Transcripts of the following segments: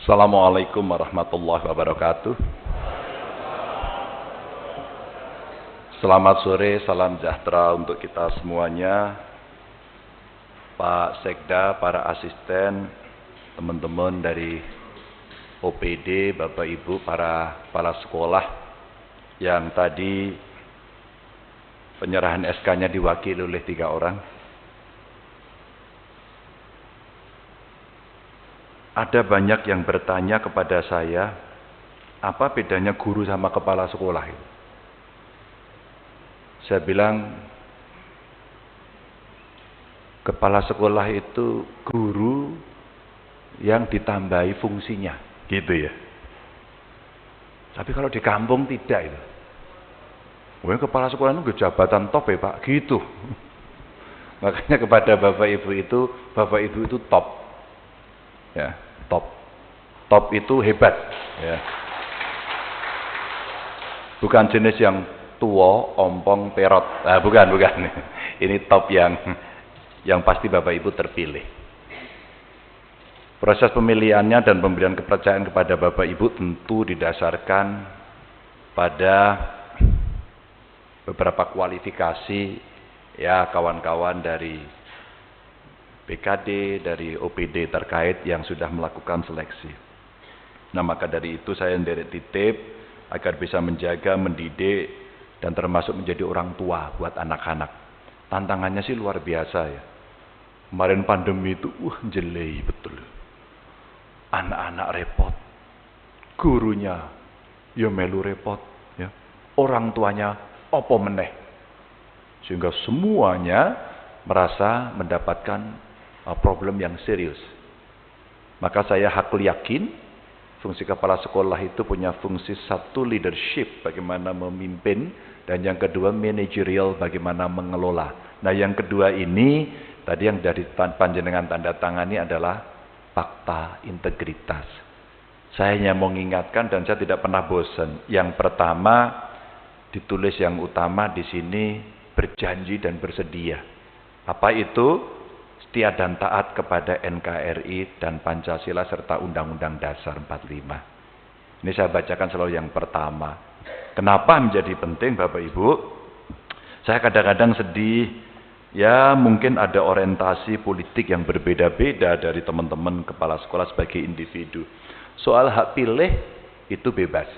Assalamualaikum warahmatullahi wabarakatuh. Selamat sore, salam sejahtera untuk kita semuanya. Pak Sekda, para asisten, teman-teman dari OPD, Bapak Ibu, para kepala sekolah yang tadi penyerahan SK-nya diwakili oleh 3 orang. Ada banyak yang bertanya kepada saya, apa bedanya guru sama kepala sekolah itu? Saya bilang, kepala sekolah itu guru yang ditambahi fungsinya, gitu ya. Tapi kalau di kampung tidak itu. Wah, kepala sekolah itu jabatan top ya Pak, gitu. Makanya kepada Bapak Ibu itu top. Ya, top. Top itu hebat, ya. Bukan jenis yang tua, ompong, perot. Nah, bukan. Ini top yang pasti Bapak Ibu terpilih. Proses pemilihannya dan pemberian kepercayaan kepada Bapak Ibu tentu didasarkan pada beberapa kualifikasi, ya, kawan-kawan dari BKD, dari OPD terkait yang sudah melakukan seleksi. Nah, maka dari itu saya menderek titip agar bisa menjaga, mendidik, dan termasuk menjadi orang tua buat anak-anak. Tantangannya sih luar biasa ya. Kemarin pandemi itu, jelek betul. Anak-anak repot, gurunya ya melu repot, ya. Orang tuanya opo meneh. Sehingga semuanya merasa mendapatkan problem yang serius. Maka saya hakul yakin fungsi kepala sekolah itu punya fungsi satu leadership, bagaimana memimpin, dan yang kedua manajerial, bagaimana mengelola. Nah, yang kedua ini tadi yang dari panjenengan tanda tangani adalah fakta integritas. Saya hanya mau mengingatkan dan saya tidak pernah bosan. Yang pertama ditulis yang utama di sini, berjanji dan bersedia. Apa itu? Setia dan taat kepada NKRI dan Pancasila serta Undang-Undang Dasar 45. Ini saya bacakan selalu yang pertama. Kenapa menjadi penting Bapak Ibu? Saya kadang-kadang sedih, ya mungkin ada orientasi politik yang berbeda-beda dari teman-teman kepala sekolah sebagai individu. Soal hak pilih itu bebas.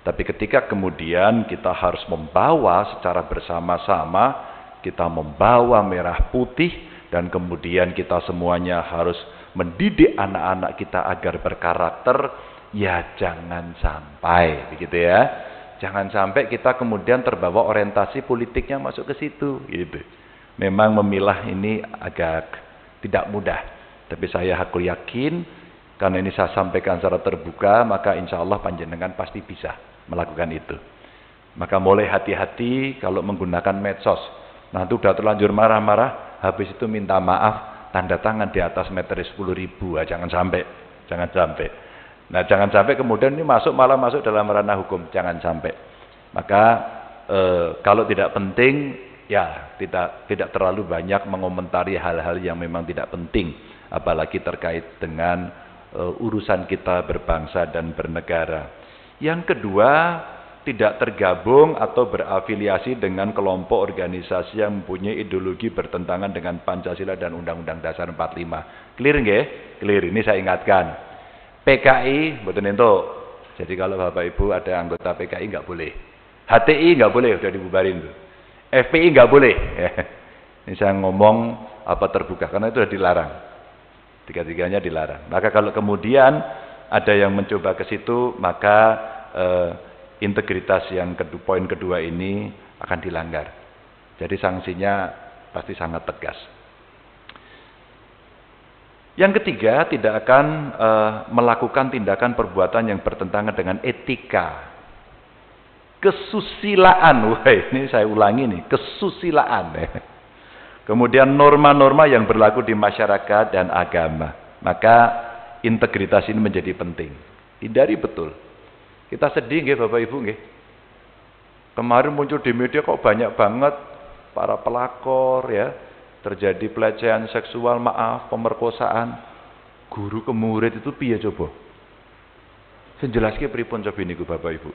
Tapi ketika kemudian kita harus membawa secara bersama-sama, kita membawa merah putih, dan kemudian kita semuanya harus mendidik anak-anak kita agar berkarakter, ya jangan sampai, begitu ya. Jangan sampai kita kemudian terbawa orientasi politiknya masuk ke situ, gitu. Memang memilah ini agak tidak mudah, tapi saya hakul yakin, karena ini saya sampaikan secara terbuka, maka insya Allah panjenengan pasti bisa melakukan itu. Maka mulai hati-hati kalau menggunakan medsos. Nanti udah terlanjur marah-marah, habis itu minta maaf, tanda tangan di atas meter 10.000. Jangan sampai. Nah, jangan sampai kemudian ini malah masuk dalam ranah hukum. Jangan sampai. Maka kalau tidak penting, ya tidak terlalu banyak mengomentari hal-hal yang memang tidak penting, apalagi terkait dengan urusan kita berbangsa dan bernegara. Yang kedua, tidak tergabung atau berafiliasi dengan kelompok organisasi yang mempunyai ideologi bertentangan dengan Pancasila dan Undang-Undang Dasar 45. Clear nggih? Clear. Ini saya ingatkan. PKI mboten entuk. Jadi kalau Bapak Ibu ada anggota PKI nggak boleh. HTI nggak boleh, sudah dibubarin tuh. FPI nggak boleh. Ini saya ngomong apa terbuka karena itu sudah dilarang. Tiga-tiganya dilarang. Maka kalau kemudian ada yang mencoba ke situ, maka integritas yang poin kedua ini akan dilanggar. Jadi sanksinya pasti sangat tegas. Yang ketiga, tidak akan melakukan tindakan perbuatan yang bertentangan dengan etika. Kesusilaan, wah ini saya ulangi nih, kesusilaan. Kemudian norma-norma yang berlaku di masyarakat dan agama. Maka integritas ini menjadi penting. Hindari betul. Kita sedih nggih Bapak Ibu nggih. Kemarin muncul di media kok banyak banget para pelakor ya, terjadi pelecehan seksual, pemerkosaan. Guru ke murid itu piye coba? Saya jelaskan pripun coba niku Bapak Ibu.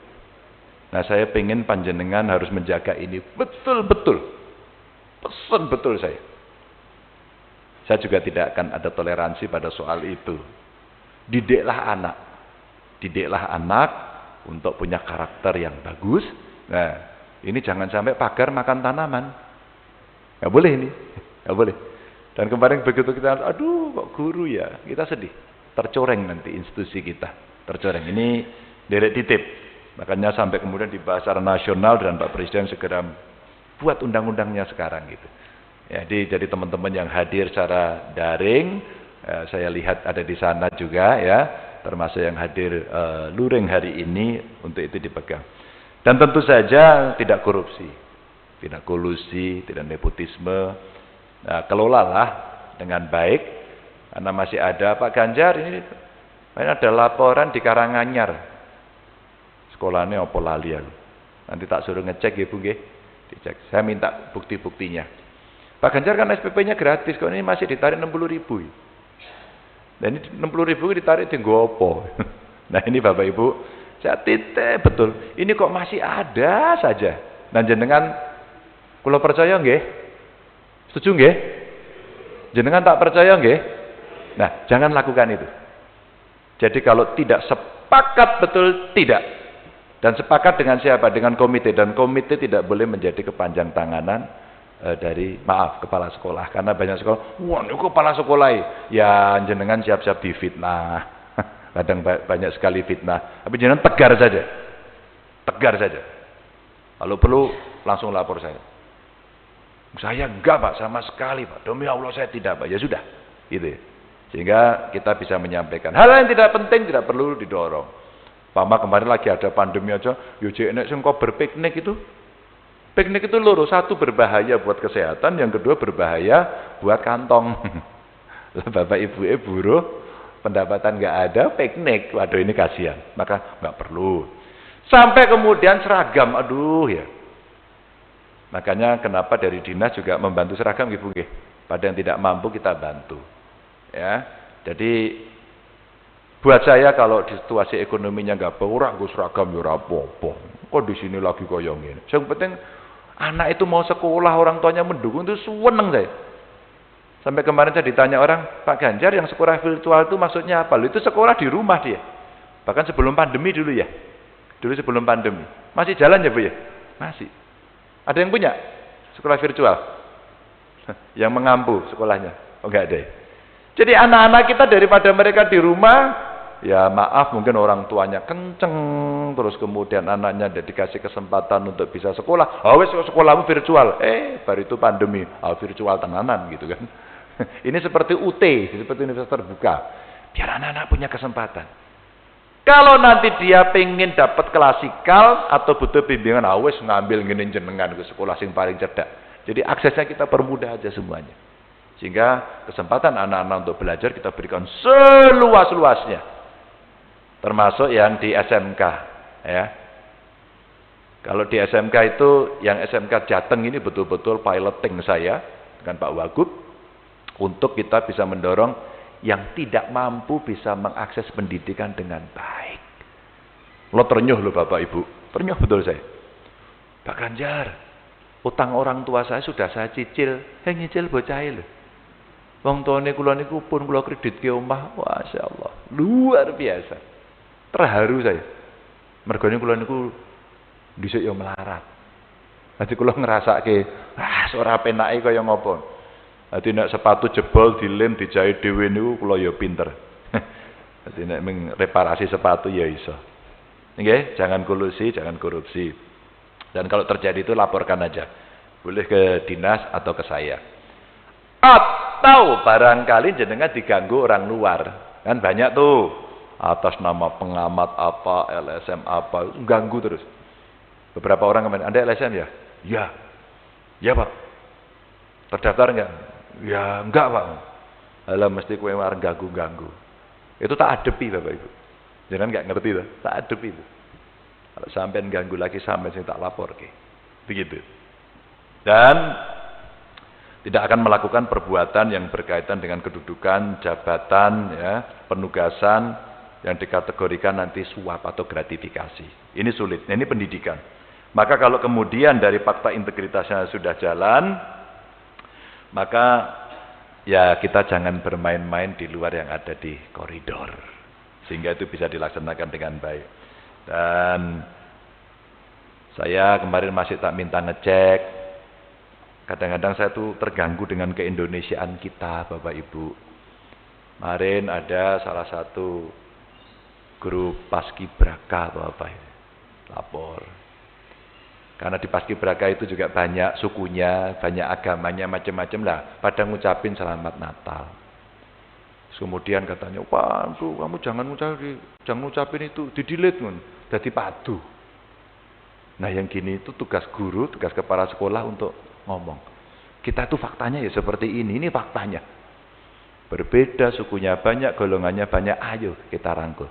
Nah saya pengen panjenengan harus menjaga ini betul-betul. Pesan betul saya. Saya juga tidak akan ada toleransi pada soal itu. Didiklah anak. Didiklah anak untuk punya karakter yang bagus. Nah, ini jangan sampai pagar makan tanaman. Nggak boleh ini. Nggak boleh. Dan kemarin begitu kita, aduh kok guru ya. Kita sedih. Tercoreng nanti institusi kita. Tercoreng. Ini derek titip. Makanya sampai kemudian dibahas secara nasional dan Pak Presiden segera buat undang-undangnya sekarang gitu. Jadi teman-teman yang hadir secara daring, saya lihat ada di sana juga ya, termasuk yang hadir luring hari ini untuk itu dipegang. Dan tentu saja tidak korupsi, tidak kolusi, tidak nepotisme. Nah, kelolalah dengan baik, karena masih ada Pak Ganjar ini ada laporan di Karanganyar, sekolahnya apa lali aku. Nanti tak suruh ngecek ya Bu nggih, dicek. Saya minta bukti-buktinya. Pak Ganjar kan SPP-nya gratis, kok ini masih ditarik 60.000. Dan ini 60.000 ditarik di gopo. Nah ini Bapak Ibu, saya titip betul. Ini kok masih ada saja. Dan jenengan, kalau percaya nggih? Setuju nggih? Jenengan tak percaya nggih? Nah, jangan lakukan itu. Jadi kalau tidak sepakat betul tidak. Dan sepakat dengan siapa? Dengan komite. Dan komite tidak boleh menjadi kepanjang tanganan dari kepala sekolah, karena banyak sekolah, wah ini kepala sekolah ya jenengan siap-siap difitnah. Kadang banyak sekali fitnah, tapi jenengan tegar saja, kalau perlu langsung lapor saya enggak Pak, sama sekali Pak, demi Allah saya tidak Pak, ya sudah gitu ya. Sehingga kita bisa menyampaikan hal yang tidak penting tidak perlu didorong. Pama kemarin lagi ada pandemi aja, yo jek sing kok berpiknik itu. Piknik itu loro, satu berbahaya buat kesehatan, yang kedua berbahaya buat kantong. Bapak ibu buruh, pendapatan nggak ada, piknik, waduh ini kasihan, maka nggak perlu. Sampai kemudian seragam, aduh ya. Makanya kenapa dari dinas juga membantu seragam ibu nggih. Pada yang tidak mampu kita bantu. Ya, jadi buat saya kalau di situasi ekonominya nggak berurang, gue seragam ya rapopo. Kok di sini lagi koyong ini. Yang penting anak itu mau sekolah, orang tuanya mendukung, itu seneng saya. Sampai kemarin saya ditanya orang, Pak Ganjar yang sekolah virtual itu maksudnya apa? Loh, itu sekolah di rumah dia. Bahkan sebelum pandemi dulu ya. Dulu sebelum pandemi. Masih jalan ya Bu ya? Masih. Ada yang punya sekolah virtual? Yang mengampu sekolahnya? Oh enggak ada ya? Jadi anak-anak kita daripada mereka di rumah, ya maaf mungkin orang tuanya kenceng, terus kemudian anaknya dikasih kesempatan untuk bisa sekolah. Oh wes sekolahmu virtual. Baru itu pandemi, virtual tenanan gitu kan. Ini seperti UT, seperti universitas terbuka. Biar anak-anak punya kesempatan. Kalau nanti dia pengen dapat klasikal atau butuh bimbingan, wes ngambil ngene jenengan ke sekolah sing paling cerdak. Jadi aksesnya kita permudah aja semuanya. Sehingga kesempatan anak-anak untuk belajar kita berikan seluas-luasnya. Termasuk yang di SMK ya. Kalau di SMK itu yang SMK Jateng ini betul-betul piloting saya dengan Pak Wagub untuk kita bisa mendorong yang tidak mampu bisa mengakses pendidikan dengan baik. Lo ternyuh lo Bapak Ibu, ternyuh betul saya. Pak Ganjar, utang orang tua saya sudah saya cicil, nyicil bocah lho. Wong tuane kula niku pun kula kredit ke omah, masyaallah, luar biasa. Terharu saya. Mergane kula niku dhisik ya melarat. Dadi kula ngrasake, ora penake kaya ngopo. Dadi nek sepatu jebol dilem dijahit dhewe niku kula ya pinter. Dadi nek reparasi sepatu ya iso. Nggih, jangan kolusi, jangan korupsi. Dan kalau terjadi itu laporkan aja. Boleh ke dinas atau ke saya. Atau barangkali jenengan diganggu orang luar. Kan banyak tuh. Atas nama pengamat apa, LSM apa, ganggu terus. Beberapa orang kemarin, Anda LSM ya? Ya. Ya Pak. Terdaftar enggak? Ya enggak Pak. Alah mesti kowe wareng ganggu-ganggu. Itu tak adepi Bapak Ibu. Jangan enggak ngerti tuh, tak adepi itu. Kalau sampean ganggu lagi sampai sing tak lapor ke. Begitu. Dan tidak akan melakukan perbuatan yang berkaitan dengan kedudukan, jabatan, ya, penugasan yang dikategorikan nanti suap atau gratifikasi. Ini sulit, ini pendidikan. Maka kalau kemudian dari fakta integritasnya sudah jalan, maka ya kita jangan bermain-main di luar yang ada di koridor. Sehingga itu bisa dilaksanakan dengan baik. Dan saya kemarin masih tak minta ngecek. Kadang-kadang saya tuh terganggu dengan keindonesiaan kita, Bapak Ibu. Kemarin ada salah satu grup Paskibraka, Bapak Ibu, lapor. Karena di Paskibraka itu juga banyak sukunya, banyak agamanya, macam-macam lah. Pada ngucapin selamat Natal. Kemudian katanya, waduh, kamu jangan ngucapin itu, di-delete mun, jadi padu. Nah yang gini itu tugas guru, tugas kepala sekolah untuk ngomong. Kita tuh faktanya ya seperti ini faktanya. Berbeda, sukunya banyak, golongannya banyak, ayo kita rangkul.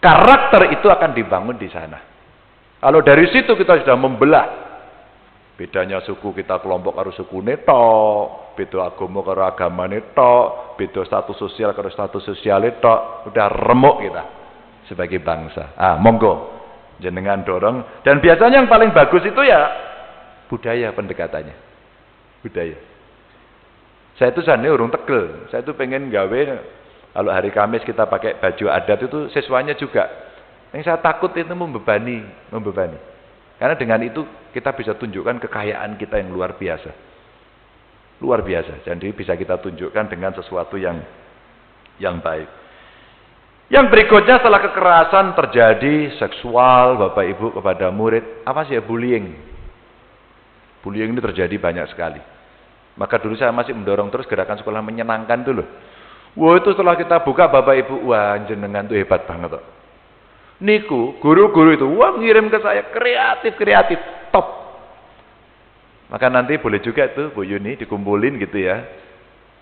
Karakter itu akan dibangun di sana. Kalau dari situ kita sudah membelah, bedanya suku kita kelompok karo suku netok, beda agama karo agama netok, beda status sosial karo status sosial netok, udah remuk kita sebagai bangsa. Monggo jenengan dorong, dan biasanya yang paling bagus itu ya budaya pendekatannya. Budaya. Saya itu sana urung Tegel, saya itu pengen gawe kalau hari Kamis kita pakai baju adat itu siswanya juga. Yang saya takut itu membebani. Karena dengan itu kita bisa tunjukkan kekayaan kita yang luar biasa. Luar biasa. Jadi bisa kita tunjukkan dengan sesuatu yang baik. Yang berikutnya setelah kekerasan terjadi seksual Bapak Ibu kepada murid, apa sih ya? Bullying. Bullying ini terjadi banyak sekali. Maka dulu saya masih mendorong terus gerakan sekolah menyenangkan itu loh. Wah itu setelah kita buka Bapak Ibu, wah jenengan tuh hebat banget kok. Niku, guru-guru itu, wah ngirim ke saya, kreatif, top. Maka nanti boleh juga itu, Bu Yuni, dikumpulin gitu ya.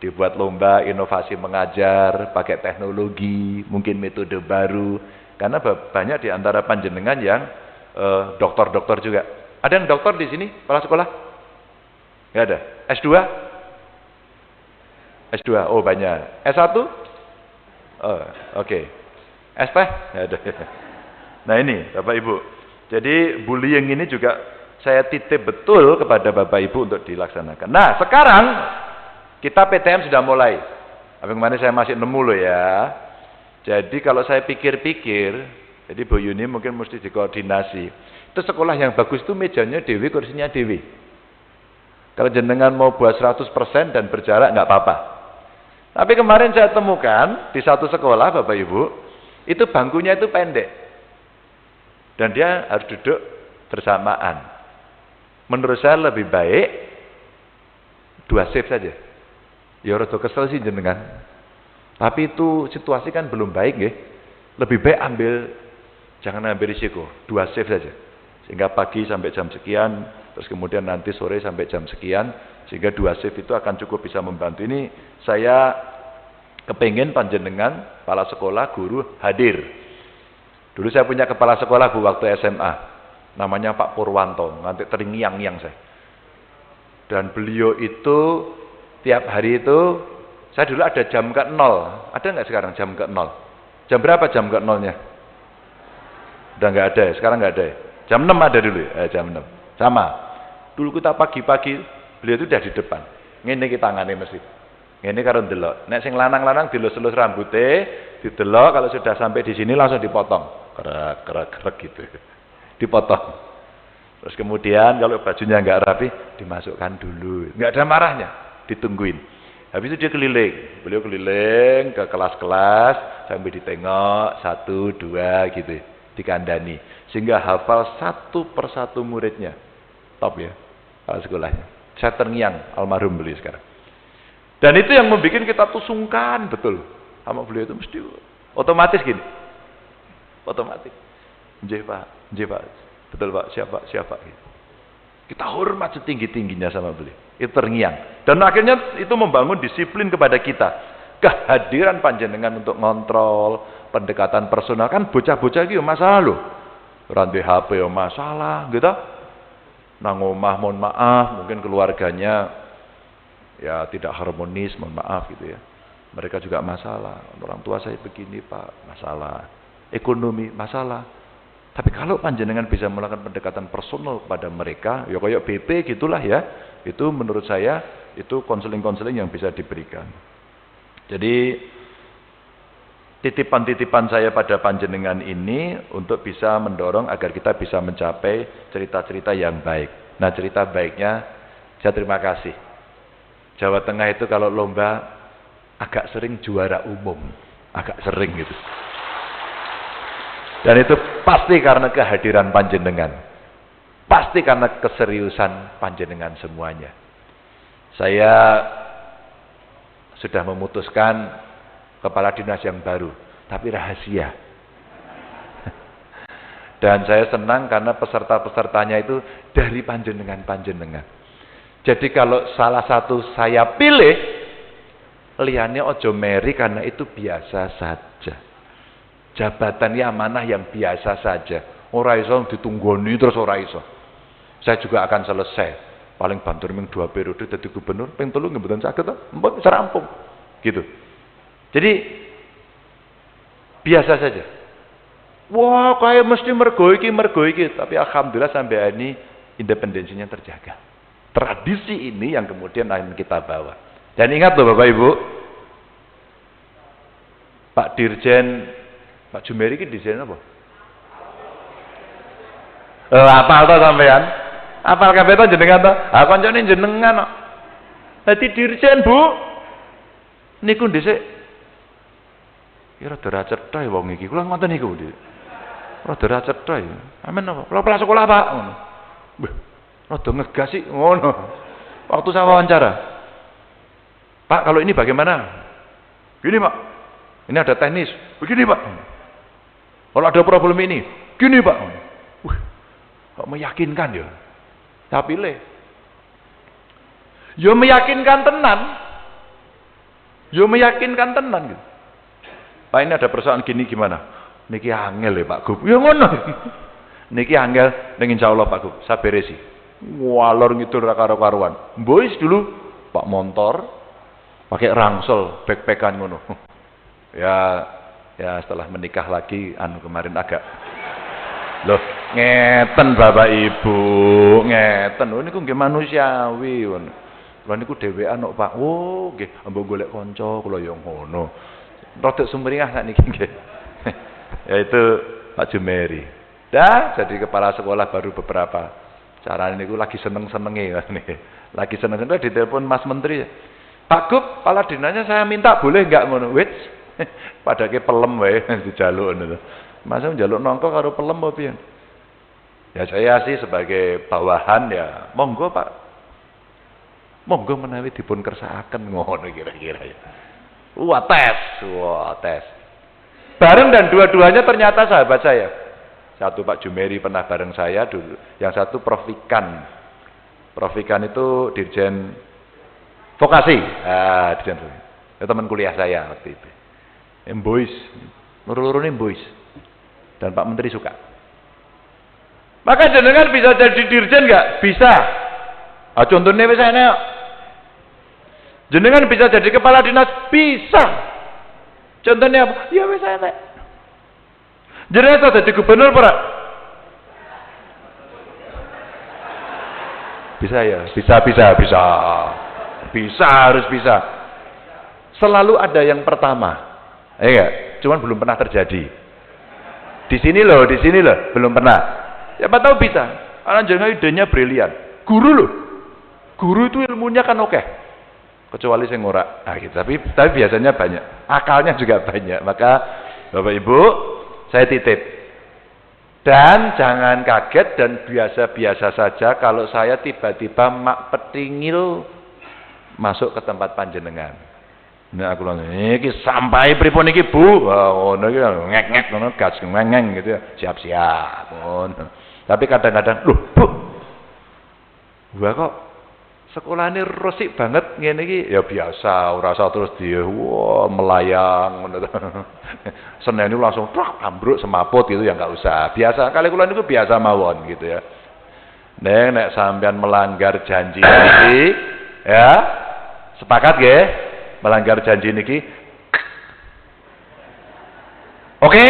Dibuat lomba inovasi mengajar, pakai teknologi, mungkin metode baru. Karena banyak di antara panjenengan yang dokter-dokter juga. Ada yang dokter di sini, kepala sekolah? Nggak ada. S2? S2, oh banyak. S1? Oh, oke. ST? Nggak ada. Nah ini Bapak Ibu, jadi bullying ini juga saya titip betul kepada Bapak Ibu untuk dilaksanakan. Nah sekarang kita PTM sudah mulai. Apa kemarin saya masih nemu loh ya. Jadi kalau saya pikir-pikir, jadi Bu Yuni mungkin mesti dikoordinasi. Itu sekolah yang bagus itu mejanya dewi, kursinya dewi. Kalau jenengan mau buat 100% dan berjarak nggak apa-apa. Tapi kemarin saya temukan di satu sekolah Bapak Ibu, itu bangkunya itu pendek. Dan dia harus duduk bersamaan. Menurut saya lebih baik 2 shift saja. Ya rada kesel sih jenengan. Tapi itu situasi kan belum baik nggih. Lebih baik jangan ambil risiko, 2 shift saja. Sehingga pagi sampai jam sekian, terus kemudian nanti sore sampai jam sekian, sehingga 2 shift itu akan cukup bisa membantu. Ini saya kepingin panjenengan, kepala sekolah, guru hadir. Dulu saya punya kepala sekolah Bu waktu SMA, namanya Pak Purwanto, nanti terngiang-ngiang saya. Dan beliau itu tiap hari itu, saya dulu ada jam ke-0, ada nggak sekarang jam ke-0? Jam berapa jam ke-0-nya? Udah nggak ada ya, sekarang nggak ada ya. Jam 6 ada dulu ya, jam 6. Sama. Dulu kita pagi-pagi, beliau itu udah di depan. Ngene iki tangane mesti. Ngene karo ndelok. Nek sing lanang-lanang dilus-lus rambutnya, didelok kalau sudah sampai di sini langsung dipotong. Kerak gitu. Dipotong. Terus kemudian kalau bajunya nggak rapi, dimasukkan dulu. Nggak ada marahnya, ditungguin. Habis itu dia keliling. Beliau keliling ke kelas-kelas sampai ditengok 1, 2 gitu. Dikandani. Sehingga hafal 1 persatu muridnya. Top ya, kepala sekolahnya. Saya terngiang, almarhum beliau sekarang. Dan itu yang membuat kita tuh sungkan betul. Sama beliau itu mesti otomatis gini. Otomatis. Nggih Pak, betul Pak, siapa gitu. Kita hormat setinggi-tingginya sama beliau. Itu terngiang. Dan akhirnya itu membangun disiplin kepada kita. Kehadiran panjenengan untuk ngontrol, pendekatan personal kan bocah-bocah iki masalah loh. Rantai HP ya masalah, gitu. Nang omah mohon maaf, mungkin keluarganya ya tidak harmonis, mohon maaf gitu ya. Mereka juga masalah. Orang tua saya begini Pak, masalah. Ekonomi, masalah. Tapi kalau panjenengan bisa melakukan pendekatan personal kepada mereka, ya kayak BP gitulah ya. Itu menurut saya itu konseling-konseling yang bisa diberikan. Jadi titipan-titipan saya pada panjenengan ini untuk bisa mendorong agar kita bisa mencapai cerita-cerita yang baik. Nah, cerita baiknya saya terima kasih. Jawa Tengah itu kalau lomba agak sering juara umum, agak sering gitu. Dan itu pasti karena kehadiran panjenengan. Pasti karena keseriusan panjenengan semuanya. Saya sudah memutuskan kepala dinas yang baru, tapi rahasia. Dan saya senang karena peserta-pesertanya itu dari panjenengan-panjenengan. Jadi kalau salah satu saya pilih, liyane ojo meri karena itu biasa saja. Jabatannya amanah yang biasa saja. Ora iso ditunggoni terus ora iso. Saya juga akan selesai. Paling banter ming 2 periode dadi gubernur, ping 3 nggih mboten saged to. Mbok bisa rampung. Gitu. Jadi biasa saja. Wah, kayak mesti mergo iki, tapi alhamdulillah sampai ini independensinya terjaga. Tradisi ini yang kemudian akan kita bawa. Dan ingat loh Bapak Ibu, Pak Dirjen, Pak Jumeri ini Dirjen apa? Apal to sampean? Apal kabeh to jenengan to? Ah kancane jenengan kok. Dadi Dirjen, Bu. Niku dhisik kira rada cetha wong iki. Kula ngoten niku, Dik. Rada cetha ya. Amen apa? Kula sekolah, Pak, ngono. Wah, rada ngegas sih ngono. Waktu saya wawancara, Pak, kalau ini bagaimana? Gini Pak, ini ada teknis. Begini Pak. Kalau ada problem ini, gini Pak. Wah, kok meyakinkan ya? Saya pilih. Ya meyakinkan tenan. Ya meyakinkan tenan gitu. Pak, ini ada persoalan gini gimana? Niki angel ya Pak Gub. Ya ngono. Niki angel ning insyaallah Pak Gub, saya beresi. Walor ngidul ra karo-karuan. Mbois dulu Pak Montor pakai rangsel backpackan ngono. Ya setelah menikah lagi kemarin agak loh ngeten Bapak Ibu, ngeten. Oh niku nggih manusiawi ngono. Lha niku dhewean kok Pak. Oh nggih, mbok golek kanca kula ya ngono. Rodok sumringah sakniki nggih. Yaitu Pak Jumeri. Dah jadi kepala sekolah baru beberapa. Carane niku lagi seneng-senenge lagi seneng-seneng ditelepon Mas Menteri. Pak Gub, kepala dinasnya saya minta boleh enggak ngono? Wits. Padake pelem wae dijaluk ngono. Masa njaluk nongko karo pelem apa piye? Ya saya sih sebagai bawahan ya monggo Pak. Monggo menawi dipun kersakaken ngono kira-kira ya. Wah tes. Bareng dan dua-duanya ternyata sahabat saya. Satu Pak Jumeri pernah bareng saya dulu. Yang satu Prof Ikan. Prof Ikan itu Dirjen Vokasi. Dirjen Vokasi. Itu teman kuliah saya waktu itu. Embois. Loro-loro ini embois. Dan Pak Menteri suka. Maka jenengan bisa jadi dirjen enggak? Bisa. Contohnya misalnya jenengan bisa jadi kepala dinas? Bisa. Contohnya apa? Ya misalnya jenengan bisa jadi gubernur apa? Bisa ya? Bisa, harus bisa. Selalu ada yang pertama. Enggak? Cuman belum pernah terjadi. Di sini loh, belum pernah. Siapa tahu bisa. Karena jangan idenya brilian. Guru loh. Guru itu ilmunya kan oke. Kecuali saya ngorak. Gitu. Tapi biasanya banyak. Akalnya juga banyak. Maka Bapak Ibu, saya titip. Dan jangan kaget dan biasa-biasa saja kalau saya tiba-tiba mak petingil masuk ke tempat panjenengan. Nah aku bilang, iki sampai pripun iki Bu? Ngono iki ngek-ngek ngono gas ngeng gitu ya. Siap-siap ngono. Tapi kadang-kadang, loh Bu. Gua kok sekolahane resik banget ngene iki. Ya biasa, ora usah terus melayang ngono. Senin itu langsung ambruk semaput gitu ya enggak usah. Biasa kali kula niku biasa mawon gitu ya. Nek sampean melanggar janji niki ya. Sepakat nggih? Melanggar janji niki Oke?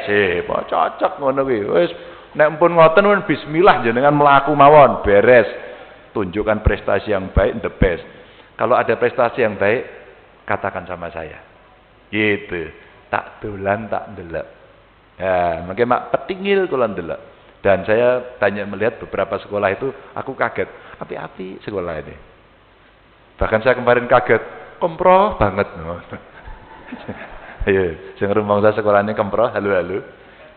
Sip, cocok ngono kuwi. Wis nek pun ngoten pun bismillah jenengan mlaku mawon, beres. Tunjukkan prestasi yang baik, the best. Kalau ada prestasi yang baik, katakan sama saya. Gitu. Tak dolan tak ndelok. Ya, mungkin mak petingil kula ndelok. Dan saya tanya melihat beberapa sekolah itu, aku kaget. Api-api sekolah ini. Bahkan saya kemarin kaget, komproh banget. Ayo, sing rumangsa sekolahnya komproh, halo-halo.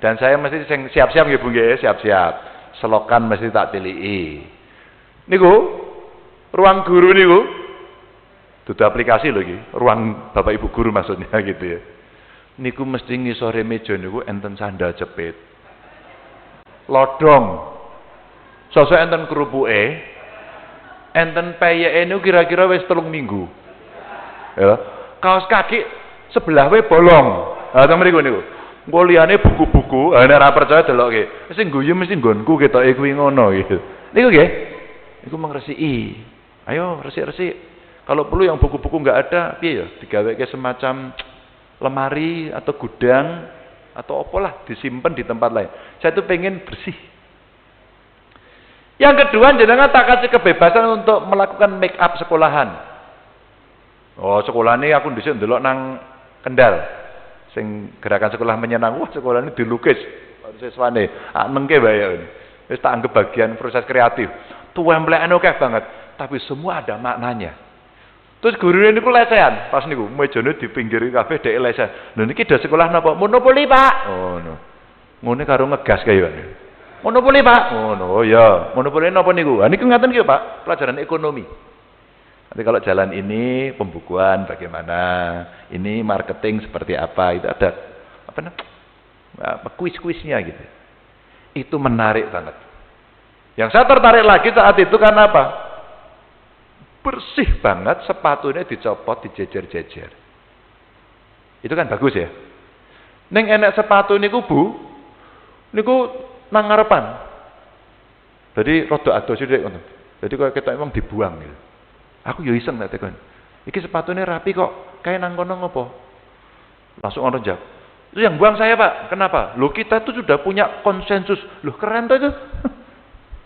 Dan saya mesti siap-siap nggih Bu nggih, siap-siap. Selokan mesti tak tiliki. Niku ruang guru niku dudu aplikasi lho iki, ruang Bapak Ibu guru maksudnya gitu ya. Niku mesti ngisore meja niku enten sandal jepit. Lodong. Sosok enten kerupuke, enten peyeke niku kira-kira wis 3 minggu. Ya. Kaos kaki sebelah we bolong. Ha teng mriku niku. Engko liyane buku-buku, nek ora percaya delokke. Sing guyu mesti nggonku ketoke kuwi ngono gitu. Niku nggih. Niku mengresiki. Ayo resik-resik. Kalau perlu yang buku-buku enggak ada, piye ya? Digaweke semacam lemari atau gudang atau apalah disimpan di tempat lain. Saya tuh pengen bersih. Yang kedua, jenengan tak kasih kebebasan untuk melakukan make up sekolahan. Oh, sekolah ini aku dhisik ndelok nang Kendal. Sing gerakan sekolah menyenang. Wah, sekolah ini dilukis siswane. Nengke bae. Wis tak anggap bagian proses kreatif. Tuwemplekane akeh banget, tapi semua ada maknanya. Terus gurune niku lesehan, pas niku mejane dipinggiri kabeh dhek lesehan. Lho niki do sekolah napa? Monopoli, Pak. Oh no. Ngene karo ngegas kaya. Monopoli, Pak. Oh no, ya. Monopoli napa niku? Ha niku ngaten iki, Pak, pelajaran ekonomi. Nanti kalau jalan ini pembukuan bagaimana, ini marketing seperti apa, itu ada apa namanya? Kuis-kuisnya gitu. Itu menarik banget. Yang saya tertarik lagi saat itu karena apa? Bersih banget, sepatunya dicopot, dijejer-jejer. Itu kan bagus ya. Neng enek sepatu niku Bu, niku nang ngarepan. Jadi rada adoh sithik ngono. Jadi kok ketok emang dibuang gitu. Aku yo iseng nek tekon. Iki sepatunya rapi kok, kayak nang kono ngopo? Langsung orang jawab. Itu yang buang saya, Pak. Kenapa? Loh kita tuh sudah punya konsensus. Loh keren tuh itu.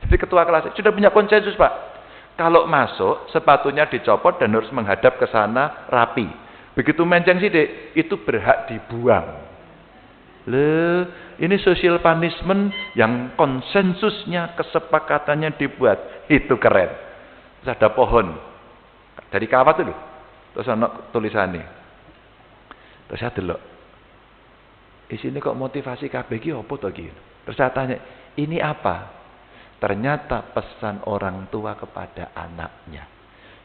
Jadi ketua kelas sudah punya konsensus, Pak. Kalau masuk, sepatunya dicopot dan harus menghadap ke sana rapi. Begitu menceng sidik, itu berhak dibuang. Loh, ini social punishment yang konsensusnya, kesepakatannya dibuat. Itu keren. Terus ada pohon. Dari kawat itu. Terus ada tulisannya. Terus saya delok. Isine kok motivasi kabeh iki apa to iki? Terus saya tanya, ini apa? Ternyata pesan orang tua kepada anaknya.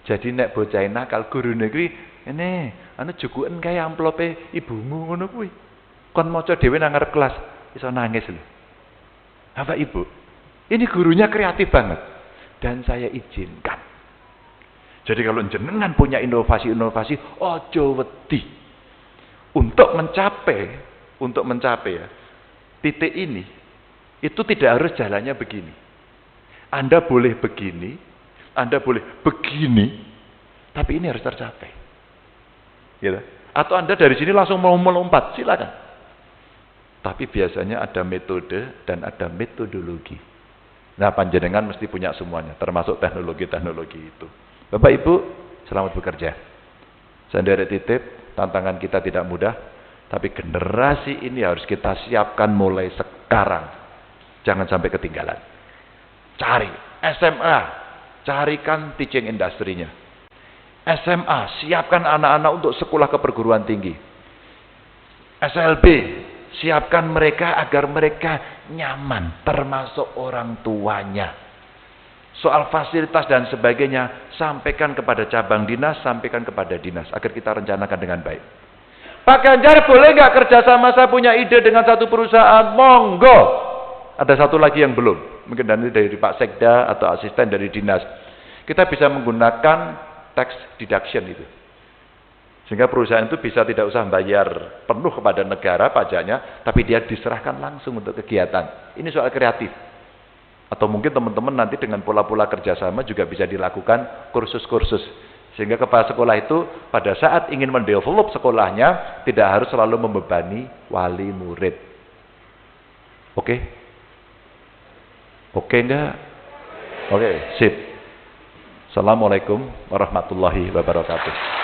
Jadi nek bocah nakal gurune kuwi, "Ngene, anu jukuken kaya amplope ibumu ngono kuwi." Kon maca dhewe nang ngarep kelas, iso nangis lho. Bapak Ibu, ini gurunya kreatif banget dan saya izinkan. Jadi kalau jenengan punya inovasi-inovasi, ojo wedi. Untuk mencapai ya, titik ini itu tidak harus jalannya begini. Anda boleh begini, Anda boleh begini, tapi ini harus tercapai. Gitu. Atau Anda dari sini langsung mau melompat, silakan. Tapi biasanya ada metode dan ada metodologi. Nah, panjenengan mesti punya semuanya, termasuk teknologi-teknologi itu. Bapak Ibu, selamat bekerja. Saya dari titip, tantangan kita tidak mudah, tapi generasi ini harus kita siapkan mulai sekarang. Jangan sampai ketinggalan. Cari SMA, carikan teaching industry-nya. SMA, siapkan anak-anak untuk sekolah ke perguruan tinggi. SLB, siapkan mereka agar mereka nyaman, termasuk orang tuanya. Soal fasilitas dan sebagainya, sampaikan kepada cabang dinas, sampaikan kepada dinas, agar kita rencanakan dengan baik. Pak Ganjar, boleh nggak kerjasama, saya punya ide dengan satu perusahaan? Monggo. Ada satu lagi yang belum, mungkin dari Pak Sekda atau asisten dari dinas. Kita bisa menggunakan tax deduction itu. Sehingga perusahaan itu bisa tidak usah bayar penuh kepada negara pajaknya, tapi dia diserahkan langsung untuk kegiatan. Ini soal kreatif. Atau mungkin teman-teman nanti dengan pola-pola kerjasama juga bisa dilakukan kursus-kursus. Sehingga kepala sekolah itu pada saat ingin mendevelop sekolahnya tidak harus selalu membebani wali murid. Oke? Oke enggak? Oke, sip. Assalamualaikum warahmatullahi wabarakatuh.